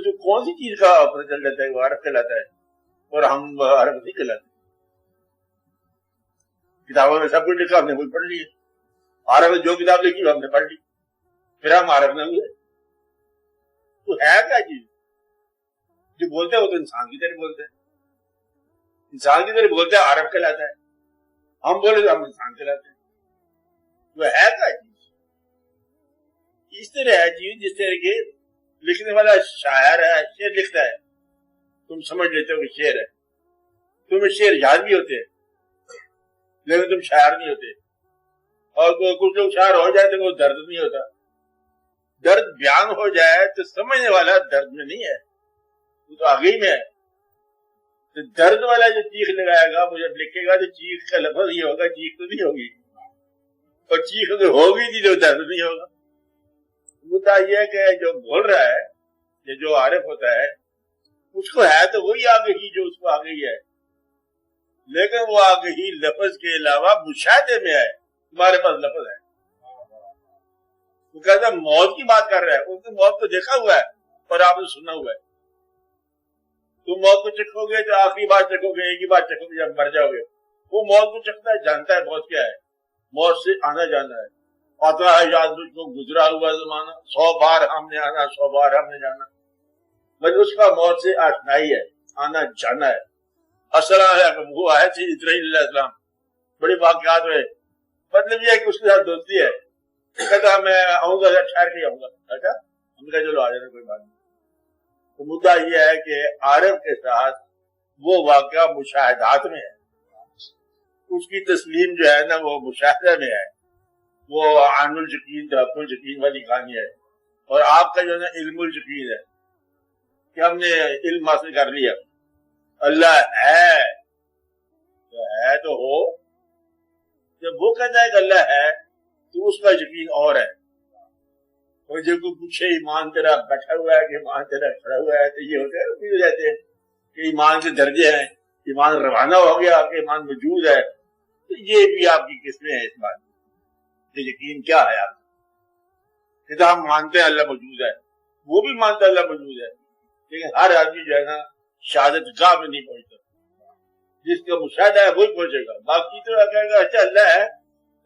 اس کو کون سی چیز کا پتہ چل جاتا ہے وہ عرب کہلاتا ہے اور ہم عرب نہیں کہلاتے؟ کتابوں میں سب کچھ لکھا، ہم نے وہی پڑھ لی ہے، عرب میں جو کتاب لکھی ہم نے پڑھ لی، پھر ہم عرب نہ ہوئے؟ تو ہے کیا چیز؟ جو بولتے ہیں وہ تو انسان کی طرح بولتے ہیں، انسان کی طرح بولتے ہیں، عرب کہلاتا ہے، ہم بولے تو ہم انسان کہلاتے ہیں، وہ ہے کیا چیز؟ اس طرح ہے چیز جس طرح کہ لکھنے والا شاعر ہے، شعر لکھتا ہے، تم سمجھ لیتے ہو کہ شعر ہے، تمہیں شعر یاد بھی ہوتے ہیں لیکن تم شاعر نہیں ہوتے، اور کچھ لوگ شاعر ہو جائے تو وہ درد نہیں ہوتا، درد بیان ہو جائے تو سمجھنے والا درد میں نہیں ہے، وہ تو آگے ہی میں ہے، تو درد والا جو چیخ لگائے گا وہ جب لکھے گا تو چیخ کا لفظ یہ ہوگا، چیخ تو نہیں ہوگی، اور چیخ اگر ہوگی نہیں تو درد نہیں ہوگا۔ مدعا یہ ہے کہ جو بول رہا ہے یا جو عارف ہوتا ہے اس کو ہے تو وہی آگے ہی جو اس کو آگے ہی ہے، لیکن وہ آگے ہی لفظ کے علاوہ مشاہدے میں ہے، تمہارے پاس لفظ ہے، وہ کہتا ہے موت کی بات کر رہا ہے، اس نے موت کو دیکھا ہوا ہے اور آپ نے سنا ہوا ہے، تم موت کو چکھو گے تو آخری بار چکھو گے، ایک ہی بار چکھو گے جب مر جاؤ گے، وہ موت کو چکھتا ہے، جانتا ہے موت کیا ہے، موت سے آنا جانا ہے، آتا ہے یاد مجھ کو گزرا ہوا زمانہ، 100 بار ہم نے آنا 100 بار ہم نے جانا، مگر اس کا موت سے آشنائی ہے، آنا جانا ہے، اصل وہ آئے تھے اسرائیل علیہ السلام، بڑے واقعات ہوئے، مطلب یہ ہے کہ اس کے ساتھ دوستی ہے، کہتا میں آؤں گا ٹھہر کے آؤں گا، اچھا ہم کہا چلو آ جانا کوئی بات نہیں۔ تو مدعا یہ ہے کہ عارف کے ساتھ وہ واقعہ مشاہدات میں ہے، اس کی تسلیم جو ہے نا وہ مشاہدہ میں ہے، وہ عین الیقین تحقق الیقین والی کہانی ہے، اور آپ کا جو ہے نا علم الیقین ہے کہ ہم نے علم حاصل کر لیا، اللہ ہے تو ہے تو ہو، جب وہ کہتا ہے کہ اللہ ہے تو اس کا یقین اور ہے، اور جب کوئی پوچھے ایمان تیرا بیٹھا ہوا ہے کہ ایمان تیرا کھڑا ہوا ہے تو یہ ہوتے ہیں بھی ہو جاتے ہیں کہ ایمان کے درجے ہیں، ایمان روانہ ہو گیا کہ ایمان موجود ہے، تو یہ بھی آپ کی قسمیں ہیں اس بات کہ یقین کیا ہے آپ کہ ہم مانتے ہیں اللہ موجود ہے، وہ بھی مانتا ہے اللہ موجود ہے، لیکن ہر آدمی جو ہے نا شہادت گاہ میں نہیں پہنچتا، جس کا مشاہدہ ہے وہی پہنچے گا، باقی تو کہے گا اچھا اللہ ہے،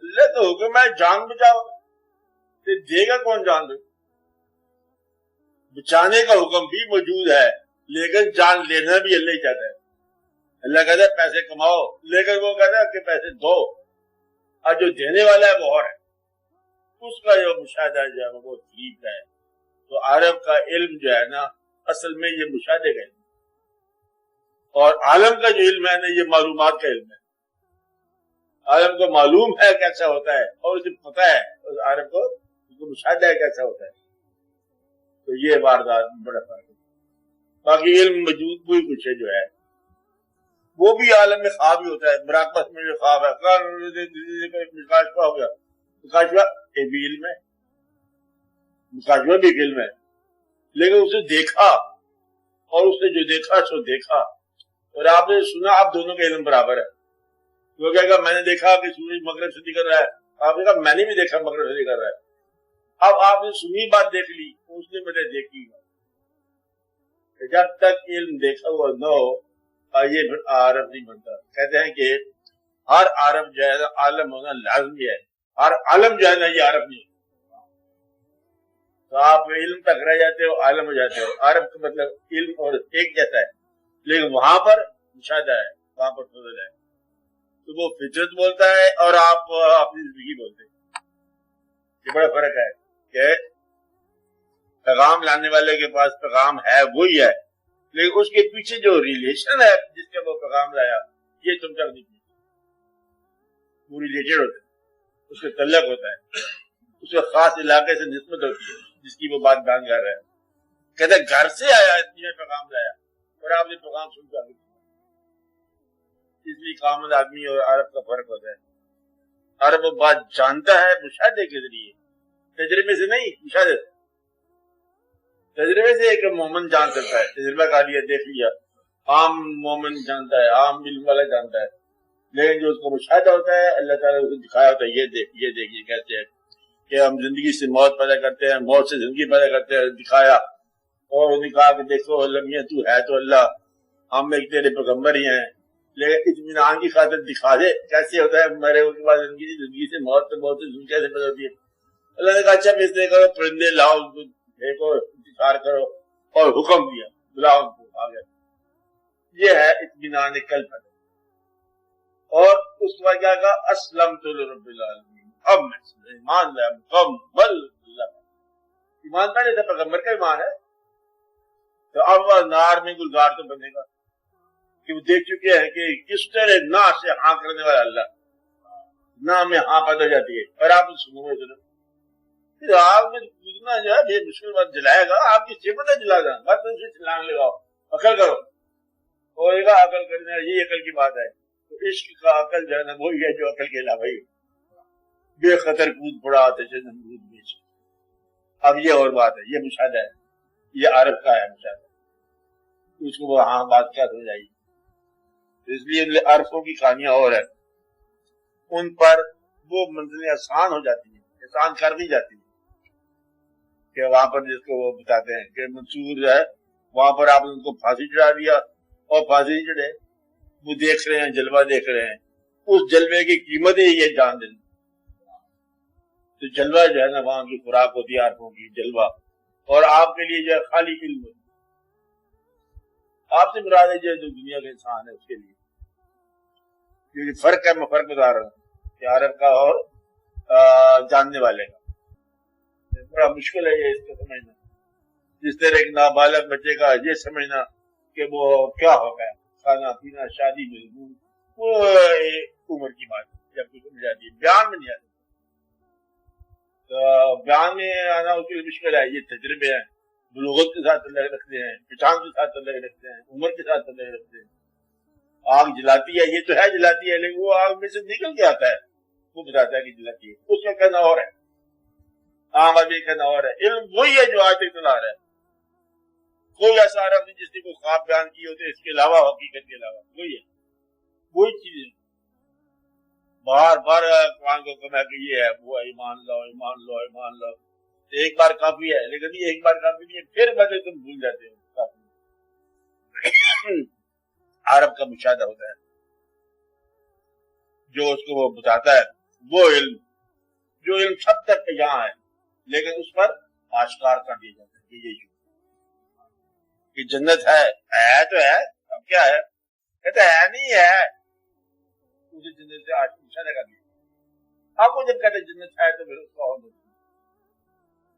اللہ تو حکم ہے جان بچاؤ، تو دے گا کون جان دے؟ بچانے کا حکم بھی موجود ہے لیکن جان لینا بھی اللہ ہی چاہتا ہے، اللہ کہتا ہے پیسے کماؤ، لیکن وہ کہتا ہے کہ پیسے دو، اور جو دینے والا ہے وہ اور ہے، اس کا جو مشاہدہ جو ہے وہ بہت قریب کا ہے۔ تو عارف کا علم جو ہے نا اصل میں یہ مشاہدے کا علم، اور عالم کا جو علم ہے نا یہ معلومات کا علم ہے، عالم کو معلوم ہے کیسا ہوتا ہے اور اسے پتہ ہے، اور عارف کو مشاہدہ ہے کیسا ہوتا ہے، تو یہ واردات میں بڑا فرق ہے۔ باقی علم موجود کوئی کچھ ہے جو ہے وہ بھی عالم میں خواب ہی ہوتا ہے، مراقبت میں جو خواب ہے، مکاشفہ ہو گیا، مکاشفہ ایک بھی علم ہے، مکاشفہ بھی ایک علم ہے، لیکن اسے دیکھا اور اس نے جو دیکھا سو دیکھا، اور آپ نے سنا، آپ دونوں کا علم برابر ہے، وہ کہے گا میں نے دیکھا کہ سورج مغرب سے نکل رہا ہے، آپ نے کہا میں نے بھی دیکھا مغرب سے نکل رہا ہے، اب آپ نے سنی بات دیکھ لی، اس نے میں نے دیکھی، جب تک علم دیکھا ہوا نہ ہو یہ پھر عارف نہیں بنتا۔ کہتے ہیں کہ ہر عارف جو ہے نا عالم ہونا لازمی ہے، ہر عالم جو ہے نا یہ عارف نہیں ہے، تو آپ علم تک رہ جاتے ہو عالم ہو جاتے ہو، عارف کا مطلب علم اور ایک جیسا ہے، لیکن وہاں پر مشاہدہ ہے، وہاں پر فضل ہے، تو وہ فطرت بولتا ہے اور آپ اپنی زندگی بولتے ہیں، یہ بڑا فرق ہے کہ پیغام لانے والے کے پاس پیغام ہے وہی ہے، لیکن اس کے پیچھے جو ریلیشن ہے جس کا وہ پیغام لایا یہ تم تک نہیں پوچھتے، وہ ریلیٹڈ ہوتا ہے، اس سے تعلق ہوتا ہے، اس کے خاص علاقے سے نسبت ہوتی ہے جس کی وہ بات بیان کر رہا ہے، کہتے ہیں گھر سے آیا اس نے پیغام لایا اور آپ نے پیغام سن کر، اس لیے کامل آدمی اور عرب کا فرق ہوتا ہے، عرب وہ بات جانتا ہے مشاہدے کے ذریعے، تجربے سے نہیں، مشاہدے سے، تجربے سے ایک مومن جان سکتا ہے، تجربہ کر لیا دیکھ لیا، عام مومن جانتا ہے، عام علم والا جانتا ہے، لیکن جو اس کو مشاہدہ ہوتا ہے اللہ تعالیٰ نے دکھایا ہوتا ہے، یہ دیکھ یہ دیکھ، یہ کہتے ہیں کہ ہم زندگی سے موت پیدا کرتے ہیں، موت سے زندگی پیدا کرتے ہیں، دکھایا اور انہوں نے کہا کہ دیکھو لمحے تو ہے تو اللہ، ہم ایک تیرے پیغمبر ہی ہیں، لیکن اطمینان کی خاطر دکھا دے کیسے ہوتا ہے مرے کے بعد زندگی سے موت سے کیسے بدل ہوتی ہے۔ اللہ نے کہا اچھا اس طرح کرو، پرندے لاؤ، ان کو دیکھو، انتظار کرو، اور حکم دیا بلاؤ ان کو، آ گیا۔ یہ ہے اطمینان قلب۔ اور اس کے بعد کیا کہا، اسلمت لرب العالمین، اب میں ایمان لایا مکمل اللہ، ایمان کا نہیں تھا، پیغمبر کا ایمان ہے، تو اب وہ نار میں گلزار تو بنے گا کہ وہ دیکھ چکے ہیں کہ کس طرح نہ سے ہاں کرنے والا اللہ، نہ میں ہاں پیدا جاتی ہے، اور آپ سنو پھر آگ میں کودنا جو ہے بے مشکل بات جلائے گا، آپ کی صفت ہے جلا گا، بس اسے چھلانگ لگاؤ، عقل کرو، ہوئے گا عقل کرنے، یہ عقل کی بات ہے۔ تو عشق کا عقل جو ہے نا وہی ہے جو عقل کے علاوہ ہی بے خطر کود پڑا آتے سے نمرود بیچ۔ اب یہ اور بات ہے، یہ مشاہدہ ہے، یہ عرب کا ہے مشاہدہ، اس کو وہ ہاں بات کیا ہو جائے گی، اس لیے عرفوں کی کہانیاں اور ہے، ان پر وہ منزلیں آسان ہو جاتی ہیں، آسان کر دی جاتی ہیں، کہ وہاں پر جس کو وہ بتاتے ہیں کہ منصور جو ہے وہاں پر آپ نے ان کو پھانسی چڑھا دیا، اور پھانسی چڑھے وہ دیکھ رہے ہیں، جلوہ دیکھ رہے ہیں، اس جلوے کی قیمت ہی یہ جان دینا، تو جلوہ جو ہے نا وہاں کی خوراک ہوتی ہے عرفوں کی، جلوہ، اور آپ کے لیے جو ہے خالی علم، آپ سے مراد ہے جو دنیا کا انسان ہے اس کے لیے، کیونکہ فرق ہے، میں فرق بتا رہا ہوں کہ عرب کا اور جاننے والے کا، بڑا مشکل ہے یہ اس کو سمجھنا، جس طرح ایک نابالغ بچے کا یہ سمجھنا کہ وہ کیا ہوگا، کھانا پینا شادی مضمون، وہ عمر کی بات جب کچھ سمجھ جاتی ہے، بیان میں نہیں آتی، تو بیان میں آنا اس کی مشکل ہے، یہ تجربے ہیں، بلوغت کے ساتھ اللہ رکھتے ہیں، پہچان کے ساتھ اللہ رکھتے ہیں، عمر کے ساتھ اللہ رکھتے ہیں، آگ جلاتی ہے، یہ تو ہے جلاتی ہے، لیکن وہ آگ میں سے نکل کے آتا ہے، وہ بتاتا ہے کہ جلاتی ہے، اس کا کہنا اور ہے، آگ ابھی کہنا اور ہے، علم وہی ہے جو آج تک چلا رہا ہے، کوئی ایسا عرب نہیں جس نے کوئی خواب بیان کی ہوتے اس کے علاوہ، حقیقت کے علاوہ، وہی ہے، وہی چیز ہے، بار بار قرآن کو کہنا کہ یہ ہے وہ ہے، ایمان لاؤ ایمان لاؤ ایمان لاؤ، ایک بار کافی ہے، لیکن یہ ایک بار کافی نہیں ہے، پھر بدلے تم بھول جاتے ہو، کافی عرب کا مشاہدہ ہوتا ہے، جو اس کو وہ بتاتا ہے، وہ علم جو علم سب تک یہاں ہے، لیکن اس پر آشکار کر دیا جاتا ہے کہ یہ کہ جنت ہے تو ہے، اب کیا ہے، کہتے ہے نہیں ہے، اسے جنت سے مشاہدہ کر دیا، اب وہ جب کہتے جنت ہے تو پھر اس کا